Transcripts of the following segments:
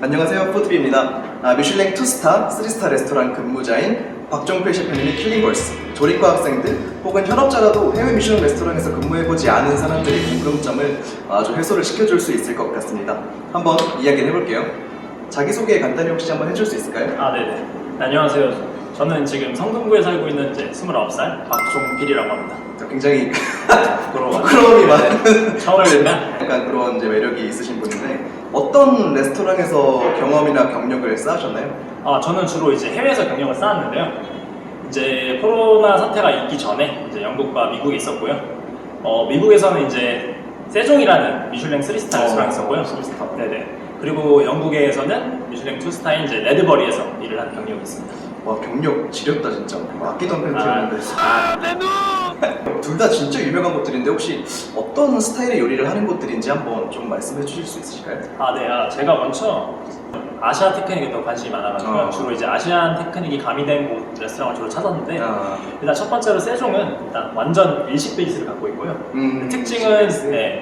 안녕하세요, 푸드비입니다. 미슐랭 2스타, 3스타 레스토랑 근무자인 박종필 셰프님이 킬링걸스, 조리과 학생들 혹은 현업자라도 해외 미슐랭 레스토랑에서 근무해보지 않은 사람들의 궁금점을 아주 해소를 시켜줄 수 있을 것 같습니다. 한번 이야기를 해볼게요. 자기소개 간단히 혹시 한번 해줄 수 있을까요? 네네. 안녕하세요. 저는 지금 성동구에 살고 있는 이제 29살 박종필이라고 합니다. 굉장히 부끄러워. 부끄러움이 많은 처음 듣면 약간 그런 이제 매력이 있으신 분인데 어떤 레스토랑에서 경험이나 경력을 쌓으셨나요? 저는 주로 이제 해외에서 경력을 쌓았는데요. 이제 코로나 사태가 있기 전에 이제 영국과 미국에 있었고요. 미국에서는 이제 세종이라는 미슐랭 3스타 레스토랑이 있었고요. 3스타. 네네. 그리고 영국에서는 미슐랭 2스타인 이제 레드버리에서 일을 한 경력이 있습니다. 와, 경력 지렸다 진짜. 아끼던 팬티였는데. 내 눈! 둘 다 진짜 유명한 곳들인데 혹시 어떤 스타일의 요리를 하는 곳들인지 한번 좀 말씀해 주실 수 있으실까요? 네. 제가 먼저 아시안 테크닉에 더 관심이 많아가지고 주로 이제 아시안 테크닉이 가미된 곳 레스토랑을 주로 찾았는데 일단 첫 번째로 세종은 일단 완전 일식 베이스를 갖고 있고요. 특징은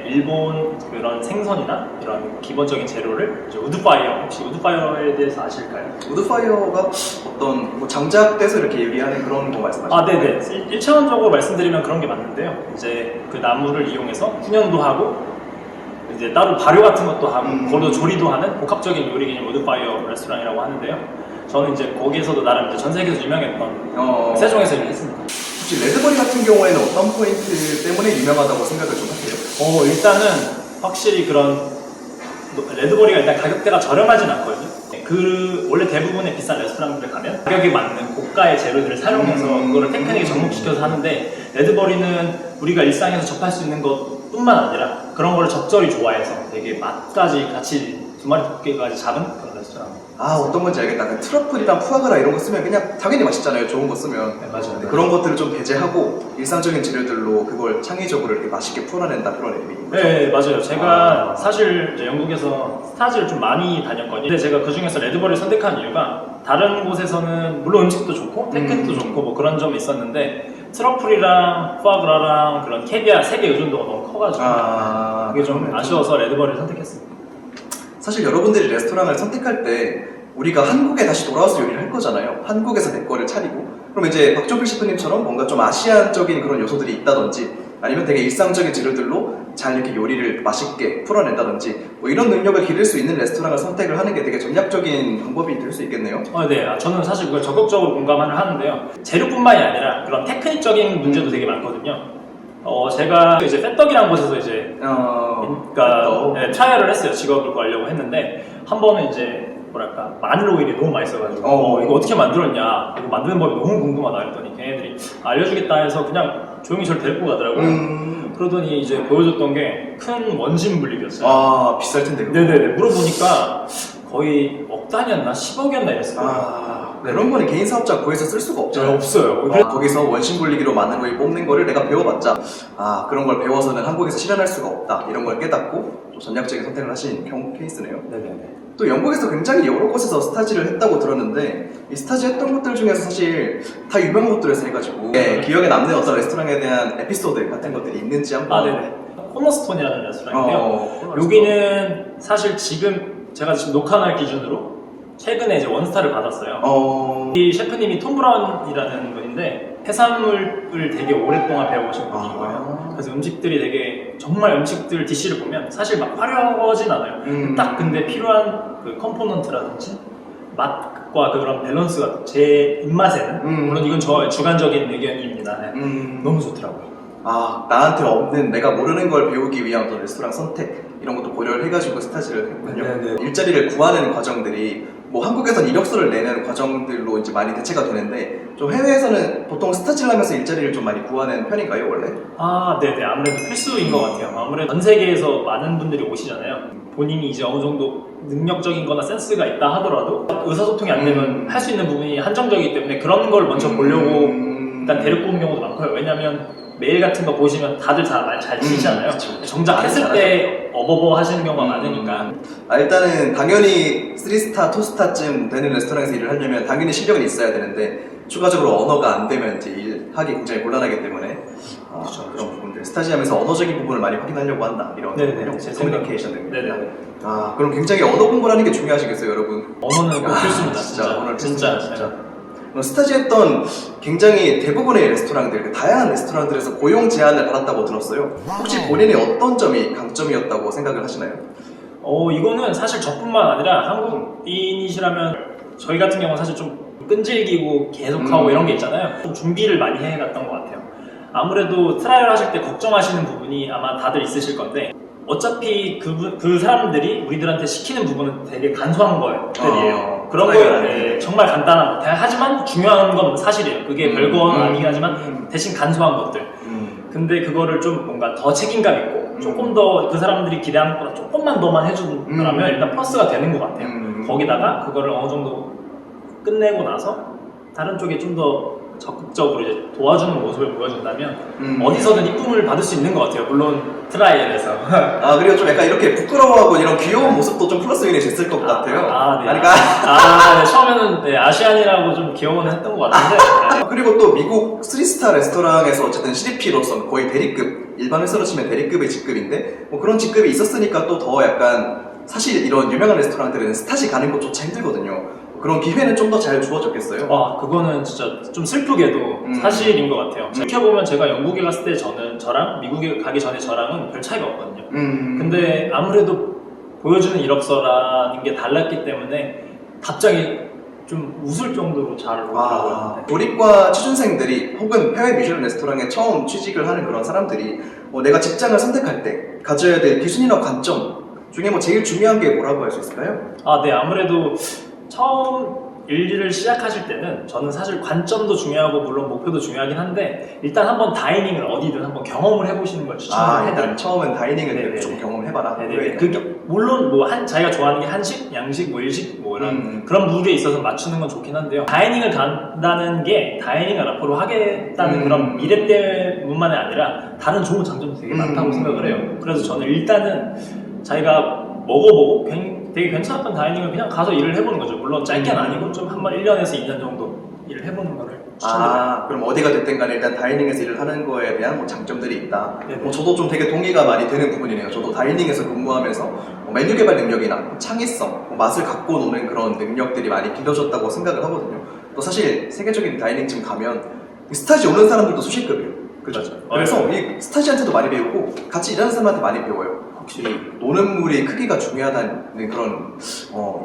일본 그런 생선이나 이런 기본적인 재료를 이제 우드파이어, 혹시 우드파이어에 대해서 아실까요? 우드파이어가 어떤 뭐 장작돼서 이렇게 요리하는 그런 거 말씀하시는 거예요? 네네. 1차원적으로 말씀드리면 그런 게 맞는데요. 이제 그 나무를 이용해서 훈연도 하고 이제 따로 발효 같은 것도 하고 거기도 조리도 하는 복합적인 요리 개념 우드파이어 레스토랑이라고 하는데요. 저는 이제 거기에서도 나름 이제 전 세계에서 유명했던 세종에서 일을 했습니다. 혹시 레드버리 같은 경우에는 어떤 포인트 때문에 유명하다고 생각을 좀 하세요? 일단은 확실히 그런 레드버리가 일단 가격대가 저렴하진 않거든요. 원래 대부분의 비싼 레스토랑들에 가면 가격에 맞는 고가의 재료들을 사용해서 그거를 테크닉에 접목시켜서 하는데 레드버리는 우리가 일상에서 접할 수 있는 것뿐만 아니라 그런 거를 적절히 좋아해서 되게 맛까지 같이 두 마리 토끼까지 잡은 그런 레스토랑. 어떤 건지 알겠다. 그 트러플이랑 푸아그라 이런 거 쓰면 그냥 당연히 맛있잖아요. 좋은 거 쓰면. 네, 맞아요. 그런 것들을 좀 배제하고 일상적인 재료들로 그걸 창의적으로 이렇게 맛있게 풀어낸다 그런 의미인 거죠? 네, 맞아요. 제가 사실 이제 영국에서 스타즈를 좀 많이 다녔거든요. 근데 제가 그 중에서 레드버리를 선택한 이유가 다른 곳에서는 물론 음식도 좋고 테크닉도 좋고 뭐 그런 점이 있었는데 트러플이랑 푸아그라랑 그런 캐비아 세계 의존도가 너무 커가지고 그게 좀 아쉬워서 레드버리를 선택했습니다. 사실 여러분들이 레스토랑을 선택할 때 우리가 한국에 다시 돌아와서 요리를 할 거잖아요. 한국에서 내 거를 차리고 그럼 이제 박종필 셰프님처럼 뭔가 좀 아시안적인 그런 요소들이 있다든지 아니면 되게 일상적인 재료들로 잘 이렇게 요리를 맛있게 풀어낸다든지 뭐 이런 능력을 기를 수 있는 레스토랑을 선택을 하는 게 되게 전략적인 방법이 될 수 있겠네요. 네. 저는 사실 그걸 적극적으로 공감을 하는데요. 재료뿐만이 아니라 그런 테크닉적인 문제도 되게 많거든요. 제가 이제 팻떡이라는 곳에서 이제 트라이얼을 했어요. 직업을 구하려고 했는데 한 번은 이제 뭐랄까 마늘 오일이 너무 맛있어가지고 이거 어떻게 만들었냐, 이거 만드는 법이 너무 궁금하다 했더니 걔네들이 알려주겠다 해서 그냥 조용히 저를 데리고 가더라고요. 그러더니 이제 보여줬던 게 큰 원심 분립이었어요. 비쌀 텐데 그거. 네네네. 물어보니까 거의 억 단위였나 10억이었나 이랬어요. 그런 거는 개인 사업자 구해서 쓸 수가 없잖아요. 없어요. 거기서 원심 분리기로 마늘 오일 뽑는 거를 내가 배워봤자 그런 걸 배워서는 한국에서 실현할 수가 없다 이런 걸 깨닫고 또 전략적인 선택을 하신 케이스네요. 네네네. 또 영국에서 굉장히 여러 곳에서 스타지를 했다고 들었는데 이 스타지 했던 곳들 중에서 사실 다 유명한 곳들에서 해가지고 기억에 남는 어떤 레스토랑에 대한 에피소드 같은 것들이 있는지 한번. 네네. 코너스톤이라는 레스토랑인데요. 여기는 사실 제가 지금 녹화날 기준으로 최근에 이제 원스타를 받았어요. 이 셰프님이 톰 브라운이라는 분인데 해산물을 되게 오랫동안 배워오신 분인 거예요. 그래서 음식들이 되게 정말 음식들 디시를 보면 사실 막 화려하진 않아요. 딱 근데 필요한 그 컴포넌트라든지 맛과 그런 밸런스가 제 입맛에는 물론 이건 저의 주관적인 의견입니다. 너무 좋더라고요. 나한테 없는 내가 모르는 걸 배우기 위한 어떤 레스토랑 선택 이런 것도 고려를 해가지고 스타지를 했군요. 네네. 일자리를 구하는 과정들이 뭐 한국에선 이력서를 내는 과정들로 이제 많이 대체가 되는데 좀 해외에서는 보통 스타지를 하면서 일자리를 좀 많이 구하는 편인가요 원래? 네네. 아무래도 필수인 것 같아요. 아무래도 전 세계에서 많은 분들이 오시잖아요. 본인이 이제 어느 정도 능력적인 거나 센스가 있다 하더라도 의사소통이 안 되면 할 수 있는 부분이 한정적이기 때문에 그런 걸 먼저 보려고 일단 데리고 온 경우도 많고요. 왜냐면 메일 같은 거 보시면 다들 말 잘 치잖아요. 정작 했을 때 어버버 하시는 경우가 많으니까. 일단은 당연히 3스타, 2스타쯤 되는 레스토랑에서 일을 하려면 당연히 실력은 있어야 되는데 추가적으로 언어가 안 되면 이제 일하기 굉장히 곤란하기 때문에 그런 부분들 스타지하면서 언어적인 부분을 많이 확인하려고 한다 이런 네네, 제 커뮤니케이션 등. 네네. 아 그럼 굉장히 언어 공부를 하는 게 중요하시겠어요, 여러분? 언어는 꼭 필수입니다. 진짜 언어는 진짜. 진짜. 스타지 했던 굉장히 대부분의 레스토랑들, 그 다양한 레스토랑들에서 고용 제안을 받았다고 들었어요. 혹시 본인이 어떤 점이 강점이었다고 생각을 하시나요? 이거는 사실 저뿐만 아니라 한국인이시라면 저희 같은 경우는 사실 좀 끈질기고 계속하고 이런 게 있잖아요. 좀 준비를 많이 해갔던 것 같아요. 아무래도 트라이얼 하실 때 걱정하시는 부분이 아마 다들 있으실 건데 어차피 그 사람들이 우리들한테 시키는 부분은 되게 간소한 것들이에요. 그런 거에 정말 간단한 하지만 중요한 건 사실이에요. 그게 별건 아니긴 하지만 대신 간소한 것들. 근데 그거를 좀 뭔가 더 책임감 있고 조금 더 그 사람들이 기대하는 것보다 조금만 더만 해준다면 일단 플러스가 되는 것 같아요. 거기다가 그거를 어느 정도 끝내고 나서 다른 쪽에 좀 더 적극적으로 이제 도와주는 모습을 보여준다면 어디서든 이쁨을 받을 수 있는 것 같아요. 물론 트라이얼에서. 아 그리고 좀 약간 이렇게 부끄러워하고 이런 귀여운 모습도 좀 플러스 요인이 됐을 것 같아요. 네. 그러니까 네, 처음에는 네, 아시안이라고 좀 귀여워는 했던 것 같은데. 그리고 또 미국 3스타 레스토랑에서 어쨌든 CDP로서 거의 대리급, 일반 회사로 치면 대리급의 직급인데 뭐 그런 직급이 있었으니까 또 더 약간 사실 이런 유명한 레스토랑들은 스타지 가는 것조차 힘들거든요. 그런 기회는 좀 더 잘 주어졌겠어요? 그거는 진짜 좀 슬프게도 사실인 것 같아요. 생각해보면 제가 영국에 갔을 때 저랑 미국에 가기 전에 저랑은 별 차이가 없거든요. 근데 아무래도 보여주는 이력서라는 게 달랐기 때문에 갑자기 좀 웃을 정도로 잘 오더라고요. 조리과 취준생들이 혹은 해외 미슐랭 레스토랑에 처음 취직을 하는 그런 사람들이 내가 직장을 선택할 때 가져야 될 기준이나 관점 중에 뭐 제일 중요한 게 뭐라고 할 수 있을까요? 네, 아무래도 처음 일을 시작하실 때는 저는 사실 관점도 중요하고 물론 목표도 중요하긴 한데 일단 한번 다이닝을 어디든 한번 경험을 해보시는 걸 추천을 해드려요. 처음엔 다이닝을 좀 경험해봐라. 그게 물론 뭐 자기가 좋아하는 게 한식, 양식, 뭐 일식 뭐 이런 그런 룰에 있어서 맞추는 건 좋긴 한데요. 다이닝을 간다는 게 다이닝을 앞으로 하겠다는 그런 미래 때문만이 아니라 다른 좋은 장점도 되게 많다고 생각을 해요. 그래서 저는 일단은 자기가 먹어보고 되게 괜찮았던 다이닝을 그냥 가서 일을 해보는 거죠. 물론 짧게는 아니고 좀 한 번 1년에서 2년 정도 일을 해보는 거를 추천드려요. 그럼 어디가 됐든 간에 일단 다이닝에서 일을 하는 거에 대한 뭐 장점들이 있다. 저도 좀 되게 동의가 많이 되는 부분이네요. 저도 다이닝에서 근무하면서 메뉴 개발 능력이나 창의성, 맛을 갖고 노는 그런 능력들이 많이 길러졌다고 생각을 하거든요. 또 사실 세계적인 다이닝집 가면 스타지 오는 사람들도 수십급이에요. 그렇죠. 그래서 이 스타지한테도 많이 배우고 같이 일하는 사람한테 많이 배워요. 확실히 노는 물의 크기가 중요하다는 그런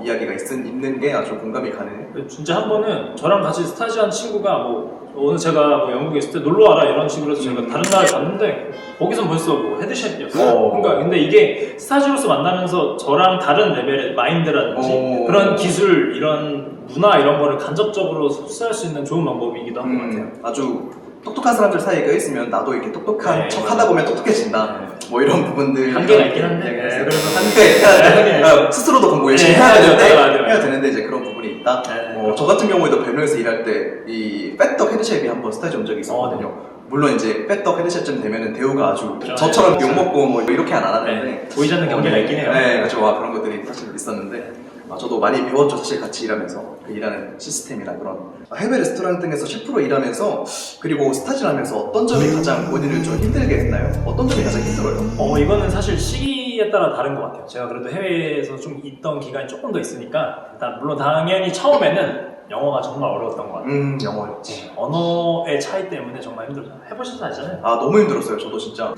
이야기가 있는 게 아주 공감이 가네요. 진짜 한 번은 저랑 같이 스타지한 친구가 오늘 제가 영국에 있을 때 놀러 와라 이런 식으로 해서 제가 다른 나라에 갔는데 거기선 벌써 헤드셰프였어요. 그러니까 근데 이게 스타지로서 만나면서 저랑 다른 레벨의 마인드라든지 그런 기술, 이런 문화 이런 거를 간접적으로 흡수할 수 있는 좋은 방법이기도 한 것 같아요. 아주 똑똑한 사람들 사이에 껴있으면 나도 이렇게 똑똑한 척 하다 보면 똑똑해진다. 뭐 이런 부분들 한계가 있긴 한데 한계 스스로도 공부 열심히 해야 되는데 이제 그런 부분이 있다. 저 같은 경우에도 별명에서 일할 때 이 빼떡 헤드셰프이 한번 스타지 온 적이 있었거든요. 물론 이제 빼떡 헤드셰프쯤 되면은 대우가 아주 저처럼 욕먹고 뭐 이렇게 안 하는데 보이지 않는 경계가 있긴 해요. 그렇죠. 그런 것들이 사실 있었는데 저도 많이 배웠죠. 사실 같이 일하면서 일하는 시스템이나 그런 해외 레스토랑 등에서 셰프로 일하면서 그리고 스타지를 하면서 어떤 점이 가장 본인을 좀 힘들게 했나요? 어떤 점이 가장 힘들어요? 이거는 사실 시기에 따라 다른 것 같아요. 제가 그래도 해외에서 좀 있던 기간이 조금 더 있으니까 일단 물론 당연히 처음에는 영어가 정말 어려웠던 것 같아요. 영어였지. 언어의 차이 때문에 정말 힘들었죠. 해보셔서 아시잖아요. 너무 힘들었어요. 저도 진짜.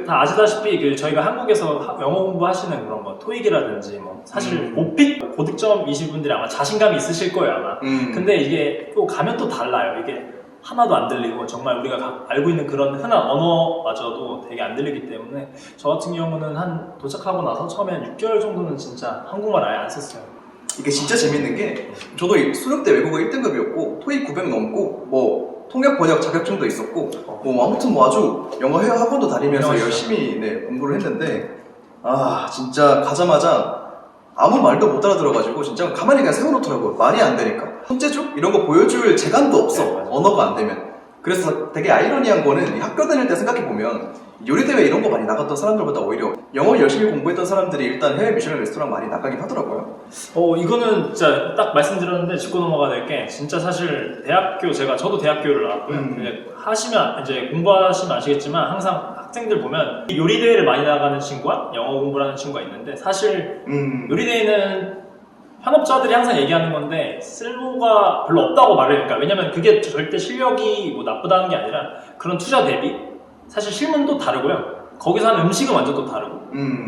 다 아시다시피 저희가 한국에서 영어 공부하시는 그런 뭐 토익이라든지 사실 오픽 고득점이신 분들이 아마 자신감이 있으실 거예요 아마. 근데 이게 또 가면 또 달라요. 이게 하나도 안 들리고 정말 우리가 알고 있는 그런 흔한 언어마저도 되게 안 들리기 때문에 저 같은 경우는 도착하고 나서 처음에 한 6개월 정도는 진짜 한국말 아예 안 썼어요. 이게 진짜 재밌는 게 저도 수능 때 외국어 1등급이었고 토익 900 넘고 통역 번역 자격증도 있었고 아무튼 아주 영어 회화 학원도 다니면서 열심히 공부를 했는데 진짜 가자마자 아무 말도 못 알아들어가지고 진짜 가만히 그냥 세워놓더라고요. 말이 안 되니까 손재주? 이런 거 보여줄 재간도 없어. 언어가 안 되면. 그래서 되게 아이러니한 거는 학교 다닐 때 생각해보면 요리대회 이런 거 많이 나갔던 사람들보다 오히려 영어 열심히 공부했던 사람들이 일단 해외 미슐랭 레스토랑 많이 나가긴 하더라고요. 이거는 진짜 딱 말씀드렸는데 짚고 넘어가야 될 게 진짜 사실 저도 대학교를 나왔고요. 이제 공부하시면 아시겠지만 항상 학생들 보면 요리 대회를 많이 나가는 친구와 영어 공부를 하는 친구가 있는데 사실 요리 대회는 현업자들이 항상 얘기하는 건데 쓸모가 별로 없다고 말해요. 그러니까 왜냐면 그게 절대 실력이 뭐 나쁘다는 게 아니라 그런 투자 대비 사실 실문도 다르고요. 거기서 하는 음식은 완전 또 다르고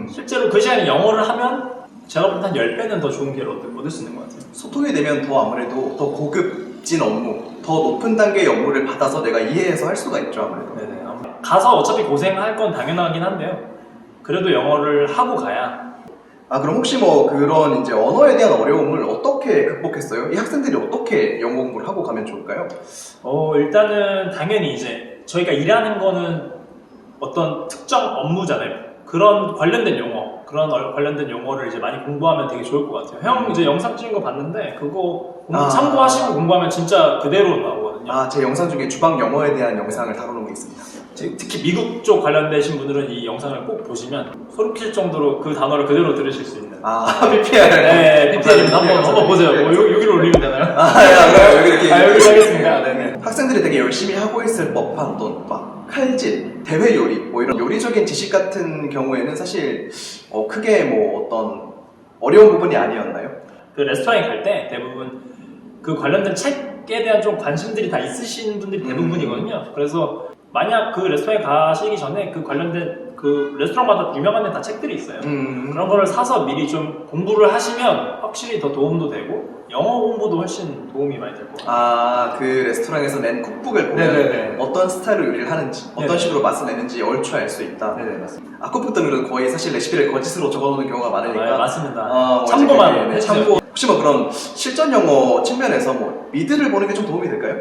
실제로 그 시간에 영어를 하면 제가 볼 때 한 10배는 더 좋은 기회를 얻을 수 있는 것 같아요. 소통이 되면 더 아무래도 더 고급진 업무, 더 높은 단계의 업무를 받아서 내가 이해해서 할 수가 있죠, 아무래도. 네네. 가서 어차피 고생할 건 당연하긴 한데요. 그래도 영어를 하고 가야. 아, 그럼 혹시 뭐 그런 이제 언어에 대한 어려움을 어떻게 극복했어요? 이 학생들이 어떻게 영어 공부를 하고 가면 좋을까요? 일단은 당연히 이제 저희가 일하는 거는 어떤 특정 업무잖아요. 그런 관련된 용어, 그런 관련된 용어를 이제 많이 공부하면 되게 좋을 것 같아요. 형 이제 영상 찍은 거 봤는데 그거 참고하시고 공부하면 진짜 그대로 나오거든요. 아, 제 영상 중에 주방 영어에 대한 영상을 다뤄놓은 게 있습니다. 특히 미국 쪽 관련되신 분들은 이 영상을 꼭 보시면 소름 끼칠 정도로 그 단어를 그대로 들으실 수 있는. PPR. 네, PPR입니다. 한번 보세요. 여기로 올리면 되나요? 야, 여기 이렇게. 여기로 하겠습니다. 네네. 학생들이 되게 열심히 하고 있을 법한 어떤 막 칼질, 대회 요리, 뭐 이런 요리적인 지식 같은 경우에는 사실 크게 뭐 어떤 어려운 부분이 아니었나요? 그 레스토랑에 갈 때 대부분 그 관련된 책에 대한 좀 관심들이 다 있으신 분들이 대부분이거든요. 그래서 만약 그 레스토랑에 가시기 전에 그 관련된 그 레스토랑마다 유명한 데 다 책들이 있어요. 그런 거를 사서 미리 좀 공부를 하시면 확실히 더 도움도 되고 영어 공부도 훨씬 도움이 많이 될 것 같아요. 아, 그 레스토랑에서 낸 쿡북을 보면 네네네. 어떤 스타일로 요리를 하는지, 어떤 네네. 식으로 맛을 내는지 얼추 알 수 있다. 네네, 맞습니다. 아쿠프 때문에 거의 사실 레시피를 거짓으로 적어놓는 경우가 많으니까. 네, 맞습니다. 뭐 참고만 네, 해주세요. 참고. 혹시 뭐 그런 실전 영어 측면에서 뭐 미드를 보는 게 좀 도움이 될까요?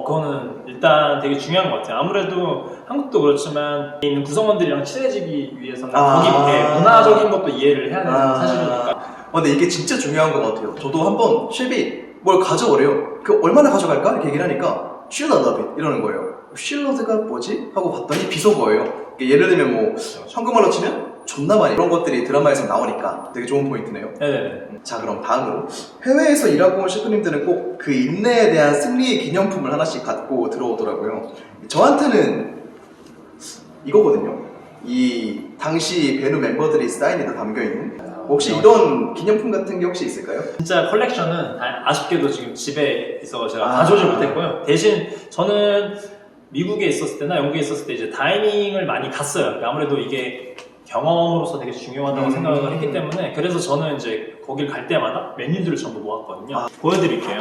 그거는 일단 되게 중요한 것 같아요. 아무래도 한국도 그렇지만 있는 구성원들이랑 친해지기 위해서는 거기 문화적인 것도 이해를 해야 되는 사실이니까. 근데 이게 진짜 중요한 것 같아요. 저도 한번 셰프이 뭘 가져오래요. 그 얼마나 가져갈까? 이렇게 얘기를 하니까 쉴러더빗 이러는 거예요. 쉴러드가 뭐지? 하고 봤더니 비속어예요. 예를 들면 뭐 한국말로 치면 존나 많이 이런 것들이 드라마에서 나오니까 되게 좋은 포인트네요. 네네. 자, 그럼 다음으로 해외에서 일하고 온 셰프님들은 꼭 그 인내에 대한 승리의 기념품을 하나씩 갖고 들어오더라고요. 저한테는 이거거든요. 이 당시 베누 멤버들이 사인이 다 담겨있는 혹시 이런 기념품 같은 게 혹시 있을까요? 진짜 컬렉션은 아쉽게도 지금 집에 있어서 제가 가져오지 못했고요. 대신 저는 미국에 있었을 때나 영국에 있었을 때 이제 다이닝을 많이 갔어요. 아무래도 이게 경험으로서 되게 중요하다고 생각을 했기 때문에 그래서 저는 이제 거길 갈 때마다 메뉴들을 전부 모았거든요. 보여드릴게요.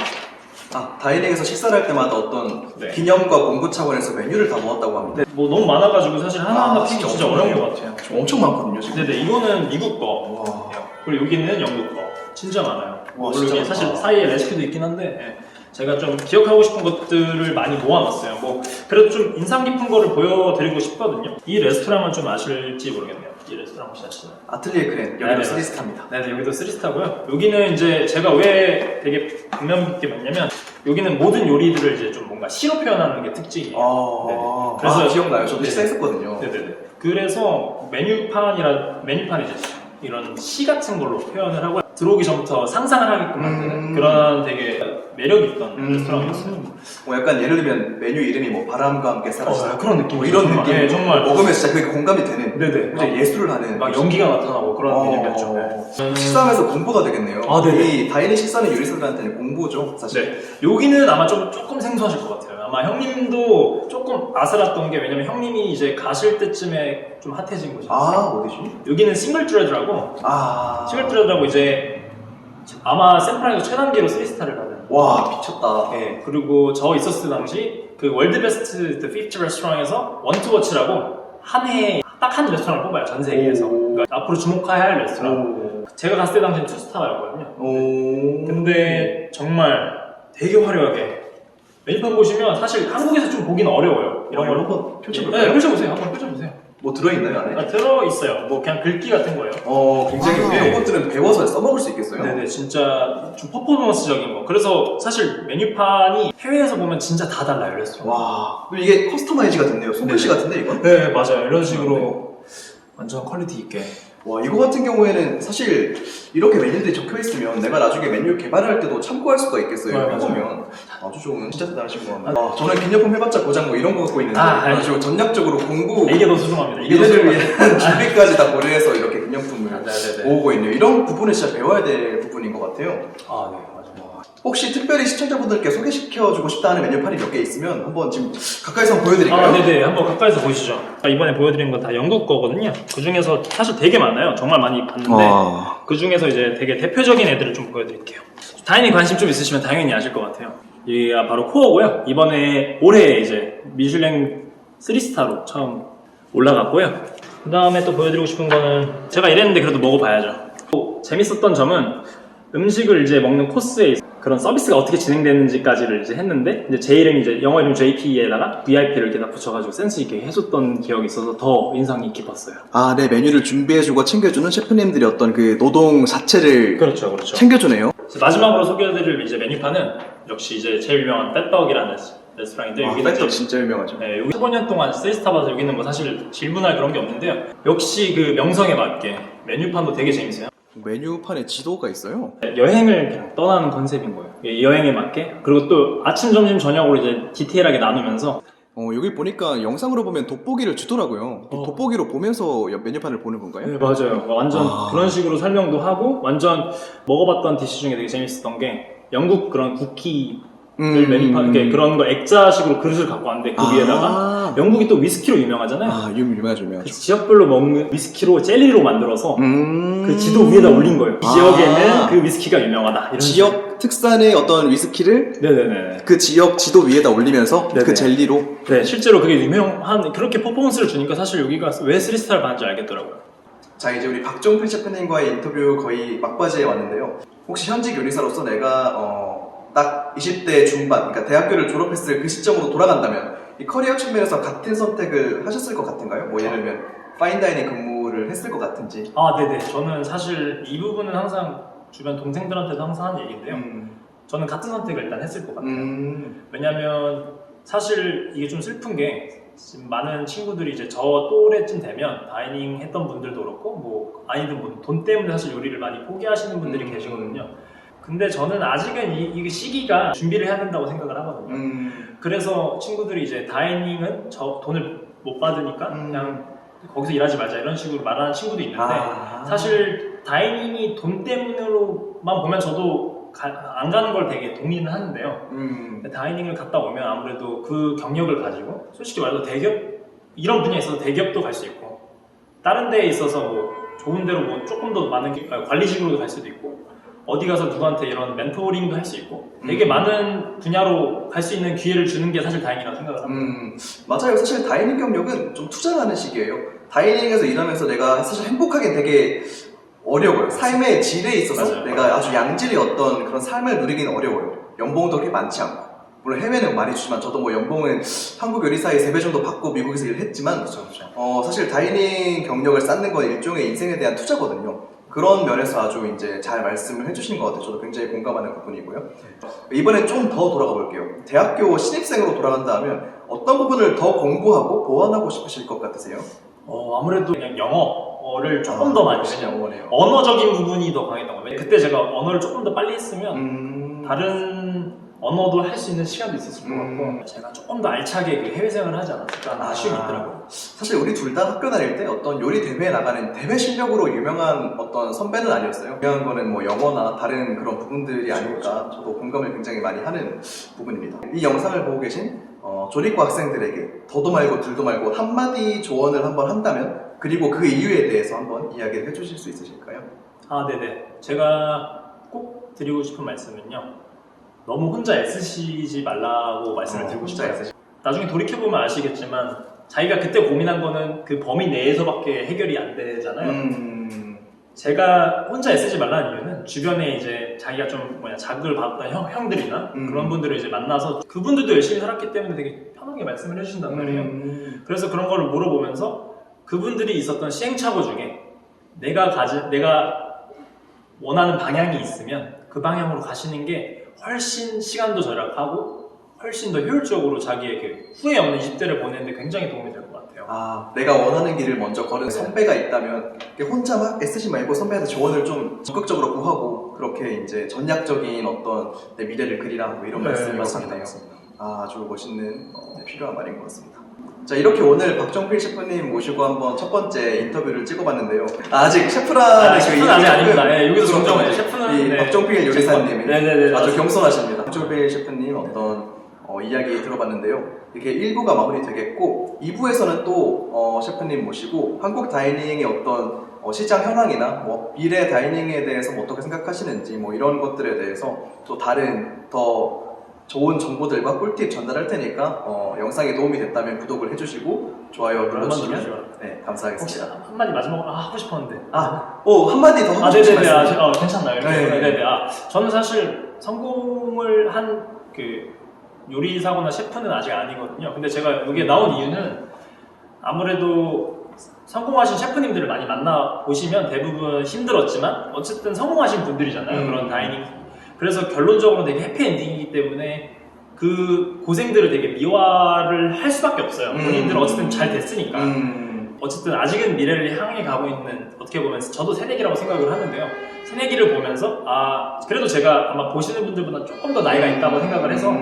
다이닝에서 식사를 할 때마다 어떤 기념과 공부 차원에서 메뉴를 다 모았다고 합니다. 뭐 너무 많아가지고 사실 하나하나 피기 진짜 어려운 것 같아요. 엄청 많거든요, 지금. 네네, 이거는 미국 거. 그리고 여기는 영국 거. 진짜 많아요. 진짜 여기 사실 사이에 레시피도 있긴 한데 제가 좀 기억하고 싶은 것들을 많이 모아놨어요. 뭐 그래도 좀 인상 깊은 거를 보여드리고 싶거든요. 이 레스토랑은 좀 아실지 모르겠네요. 이 레스토랑 혹시 아시나요? 아틀리에 크렌, 여기도 네네, 3스타입니다. 네네, 여기도 3스타고요. 여기는 이제 제가 왜 되게 감명 깊게 봤냐면 여기는 모든 요리들을 이제 좀 뭔가 시로 표현하는 게 특징이에요. 네네. 그래서 기억나요. 저도 네네. 식사했었거든요. 네네네. 그래서 메뉴판이 이제 이런 시 같은 걸로 표현을 하고 들어오기 전부터 상상을 하게끔 만드는 그런 되게 매력 있던 레스토랑이었어요. 약간 예를 들면 메뉴 이름이 뭐 바람과 함께 사라지다 그런 느낌. 뭐 이런 정말, 느낌. 네, 정말. 먹으면 진짜 그게 공감이 되는. 네네. 진짜 예술을 하는. 막 연기가 나타나고 그런 메뉴였죠. 식사하면서 공부가 되겠네요. 네네. 이 다이닝 식사는 요리사들한테는 공부죠, 사실. 네. 여기는 아마 조금 생소하실 것 같아요. 아마 형님도 조금 아슬았던 게 왜냐면 형님이 이제 가실 때쯤에 좀 핫해진 곳이었어요. 어디지? 여기는 싱글트레드라고 싱글트레드라고 이제 아마 샌프란에서 최단기로 3스타를 받은. 와, 미쳤다. 네. 그리고 저 있었을 당시 그 월드 베스트 The 50 레스토랑에서 원투워치라고 한 해에 딱 한 레스토랑을 뽑아요, 전 세계에서. 그러니까 앞으로 주목해야 할 레스토랑. 제가 갔을 때 당시엔 2스타였거든요. 근데 정말 되게 화려하게 메뉴판 보시면 사실 한국에서 좀 보기는 어려워요. 이런 걸 한번 펼쳐볼까요? 네, 펼쳐보세요. 한번 펼쳐보세요. 뭐 들어있나요, 안에? 들어있어요. 뭐 그냥 글귀 같은 거예요. 굉장히 이런 것들은 배워서 써먹을 수 있겠어요? 네네, 진짜 좀 퍼포먼스적인 거. 그래서 사실 메뉴판이 해외에서 보면 진짜 다 달라요, 레스토랑. 와, 그럼 이게 커스터마이즈가 됐네요. 손글씨 같은데, 이건? 네, 맞아요. 이런 식으로 완전 퀄리티 있게. 와, 이거 같은 경우에는 사실 이렇게 메뉴들이 적혀 있으면 내가 나중에 메뉴 개발할 때도 참고할 수가 있겠어요. 네, 이렇게 보면 아주 좋은, 진짜 대단하신 것 같네요. 저는 기념품 해봤자 고장 뭐 이런 거 갖고 있는데 아주 전략적으로 공부, 이게 더 소중합니다. 이게 더 미래를 소중합니다. 위한 준비까지 다 고려해서 이렇게 기념품을 네네네. 모으고 있네요. 이런 부분은 진짜 배워야 될 부분인 것 같아요. 아, 네, 맞아요. 혹시 특별히 시청자분들께 소개시켜주고 싶다 하는 메뉴판이 몇 개 있으면 한번 지금 가까이서 한번 보여드릴까요? 아, 네네. 한번 가까이서 보시죠. 이번에 보여드린 건 다 영국 거거든요. 그 중에서 사실 되게 많아요. 정말 많이 봤는데 그 중에서 이제 되게 대표적인 애들을 좀 보여드릴게요. 다행히 관심 좀 있으시면 당연히 아실 것 같아요. 이가 바로 코어고요. 이번에 올해 이제 미슐랭 3스타로 처음 올라갔고요. 그 다음에 또 보여드리고 싶은 거는 제가 이랬는데 그래도 먹어봐야죠. 또 재밌었던 점은 음식을 이제 먹는 코스에 그런 서비스가 어떻게 진행되는지까지를 이제 했는데 이제 제 이름이 이제 영어 이름 JP에다가 VIP를 이렇게 다 붙여가지고 센스 있게 해줬던 기억이 있어서 더 인상이 깊었어요. 아, 네, 메뉴를 준비해주고 챙겨주는 셰프님들이 어떤 그 노동 자체를 그렇죠. 챙겨주네요. 마지막으로 소개해드릴 이제 메뉴판은 역시 이제 제일 유명한 팻덕이라는 레스토랑인데 여기는 팻떡 진짜 유명하죠. 네, 여기 15년 동안 3스타 봐서 여기는 뭐 사실 질문할 그런 게 없는데요. 역시 그 명성에 맞게 메뉴판도 되게 재밌어요. 메뉴판에 지도가 있어요. 여행을 그냥 떠나는 컨셉인 거예요. 이 여행에 맞게. 그리고 또 아침, 점심, 저녁으로 이제 디테일하게 나누면서 여기 보니까 영상으로 보면 돋보기를 주더라고요. 돋보기로 보면서 메뉴판을 보는 건가요? 네, 맞아요. 완전 그런 식으로 설명도 하고 완전 먹어봤던 디시 중에 되게 재밌었던 게 영국 그런 쿠키 메뉴판 그런 거 액자식으로 그릇을 갖고 왔는데 그 위에다가 영국이 또 위스키로 유명하잖아요. 아, 유명하죠, 그 유명하죠. 지역별로 먹는 위스키로 젤리로 만들어서 그 지도 위에다 올린 거예요. 이 지역에는 그 위스키가 유명하다. 이런 지역 식으로. 특산의 어떤 위스키를 네네네. 그 지역 지도 위에다 올리면서 네네. 그 젤리로. 네, 실제로 그게 유명한 그렇게 퍼포먼스를 주니까 사실 여기가 왜 3스타를 받는지 알겠더라고요. 자, 이제 우리 박종필 셰프님과의 인터뷰 거의 막바지에 왔는데요. 혹시 현직 요리사로서 내가 딱 20대 중반, 그러니까 대학교를 졸업했을 그 시점으로 돌아간다면 이 커리어 측면에서 같은 선택을 하셨을 것 같은가요? 뭐 예를 들면 파인다이닝 근무를 했을 것 같은지. 아, 네네. 저는 사실 이 부분은 항상 주변 동생들한테도 항상 하는 얘기인데요. 저는 같은 선택을 일단 했을 것 같아요. 왜냐면 사실 이게 좀 슬픈 게 지금 많은 친구들이 이제 저 또래쯤 되면 다이닝 했던 분들도 그렇고 뭐 아니든 뭐 돈 때문에 사실 요리를 많이 포기하시는 분들이 계시거든요. 근데 저는 아직은 이 시기가 준비를 해야 된다고 생각을 하거든요. 그래서 친구들이 이제 다이닝은 저 돈을 못 받으니까 그냥 거기서 일하지 말자 이런 식으로 말하는 친구도 있는데 사실 다이닝이 돈 때문으로만 보면 저도 안 가는 걸 되게 동의는 하는데요. 근데 다이닝을 갔다 오면 아무래도 그 경력을 가지고 솔직히 말해서 대기업 이런 분야에 있어서 대기업도 갈 수 있고 다른 데에 있어서 뭐 좋은 데로 뭐 조금 더 많은 관리직으로도 갈 수도 있고 어디 가서 누구한테 이런 멘토링도 할 수 있고 되게 많은 분야로 갈 수 있는 기회를 주는 게 사실 다이닝이라고 생각을 합니다. 맞아요. 사실 다이닝 경력은 좀 투자하는 시기예요. 다이닝에서 일하면서 내가 사실 행복하게 되게 어려워요. 삶의 질에 있어서 맞아요. 내가 아주 양질의 어떤 그런 삶을 누리기는 어려워요. 연봉도 그렇게 많지 않고. 물론 해외는 많이 주지만 저도 뭐 연봉은 한국 요리사의 3배 정도 받고 미국에서 일을 했지만 사실 다이닝 경력을 쌓는 건 일종의 인생에 대한 투자거든요. 그런 면에서 아주 이제 잘 말씀을 해주신 것 같아요. 저도 굉장히 공감하는 부분이고요. 이번엔 좀 더 돌아가 볼게요. 대학교 신입생으로 돌아간다 하면 어떤 부분을 더 공부하고 보완하고 싶으실 것 같으세요? 아무래도 그냥 영어를 조금 더 많이 했죠. 영어네요. 언어적인 부분이 더 강했던 거예요. 그때 제가 언어를 조금 더 빨리 했으면 다른 언어도 할 수 있는 시간도 있었을 것 같고 제가 조금 더 알차게 그 해외 생활을 하지 않았을까 하는 아쉬움이 있더라고요. 사실 우리 둘 다 학교 다닐 때 어떤 요리 대회에 나가는 대회 실력으로 유명한 어떤 선배는 아니었어요. 중요한 거는 뭐 영어나 다른 그런 부분들이 아닐까 저도 공감을 굉장히 많이 하는 부분입니다. 이 영상을 보고 계신 조리과 학생들에게 더도 말고 둘도 말고 한마디 조언을 한번 한다면 그리고 그 이유에 대해서 한번 이야기를 해주실 수 있으실까요? 아, 네네. 제가 꼭 드리고 싶은 말씀은요. 너무 혼자 애쓰시지 말라고 말씀을 드리고 싶어요. 나중에 돌이켜보면 아시겠지만 자기가 그때 고민한 거는 그 범위 내에서밖에 해결이 안 되잖아요. 제가 혼자 애쓰지 말라는 이유는 주변에 이제 자기가 좀 자극을 받았던 형들이나 그런 분들을 이제 만나서 그분들도 열심히 살았기 때문에 되게 편하게 말씀을 해주신단 말이에요. 그래서 그런 걸 물어보면서 그분들이 있었던 시행착오 중에 내가 원하는 방향이 있으면 그 방향으로 가시는 게 훨씬 시간도 절약하고 훨씬 더 효율적으로 자기의 그 후회 없는 20대를 보내는데 굉장히 도움이 될 것 같아요. 아, 내가 원하는 길을 먼저 걸은 선배가 있다면 혼자 막 애쓰지 말고 선배한테 조언을 좀 적극적으로 구하고 그렇게 이제 전략적인 어떤 내 미래를 그리라 뭐 이런 말씀이었네요. 아, 아주 멋있는 필요한 말인 것 같습니다. 자, 이렇게 오늘 박정필 셰프님 모시고 한번 첫 번째 인터뷰를 찍어봤는데요. 아직 셰프라는 셰프는 아직 아닙니다. 네, 여기서 정정해요. 셰프는 이 박정필 요리사님 네네네, 아주 겸손하십니다. 박정필 셰프님 어떤 이야기 들어봤는데요. 이렇게 1부가 마무리되겠고 2부에서는 또 셰프님 모시고 한국 다이닝의 어떤 시장 현황이나 뭐 미래 다이닝에 대해서 뭐 어떻게 생각하시는지 뭐 이런 것들에 대해서 또 다른 더 좋은 정보들과 꿀팁 전달할 테니까 영상이 도움이 됐다면 구독을 해주시고 좋아요 눌러주시면 네, 감사하겠습니다. 혹시 한마디 마지막으로 하고 싶었는데 한마디 더 하고 싶으시면 괜찮나요? 네네. 저는 사실 성공을 한 그 요리사거나 셰프는 아직 아니거든요. 근데 제가 여기에 나온 이유는 아무래도 성공하신 셰프님들을 많이 만나보시면 대부분 힘들었지만 어쨌든 성공하신 분들이잖아요. 그런 다이닝. 그래서 결론적으로 되게 해피엔딩이기 때문에 그 고생들을 되게 미화를 할 수밖에 없어요. 본인들은 어쨌든 잘 됐으니까. 어쨌든 아직은 미래를 향해 가고 있는, 어떻게 보면 저도 새내기라고 생각을 하는데요. 새내기를 보면서 그래도 제가 아마 보시는 분들보다 조금 더 나이가 있다고 생각을 해서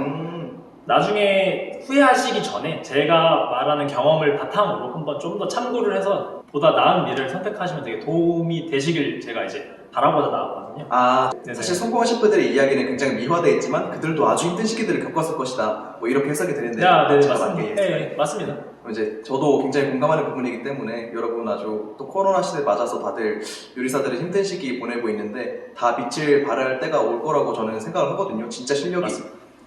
나중에 후회하시기 전에 제가 말하는 경험을 바탕으로 한번 좀 더 참고를 해서 보다 나은 미래를 선택하시면 되게 도움이 되시길 제가 이제 바라보다 나왔거든요. 사실 성공한 셰프들의 이야기는 굉장히 미화되어 있지만 그들도 아주 힘든 시기들을 겪었을 것이다. 뭐 이렇게 해석이 되는데 네, 맞습니다. 이제 저도 굉장히 공감하는 부분이기 때문에 여러분 아주 또 코로나 시대 맞아서 다들 요리사들은 힘든 시기 보내고 있는데 다 빛을 발할 때가 올 거라고 저는 생각을 하거든요. 진짜 실력이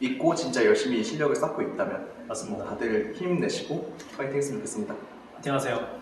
있고 진짜 열심히 실력을 쌓고 있다면 맞습니다. 다들 힘내시고 파이팅 했으면 좋겠습니다. 파이팅 하세요.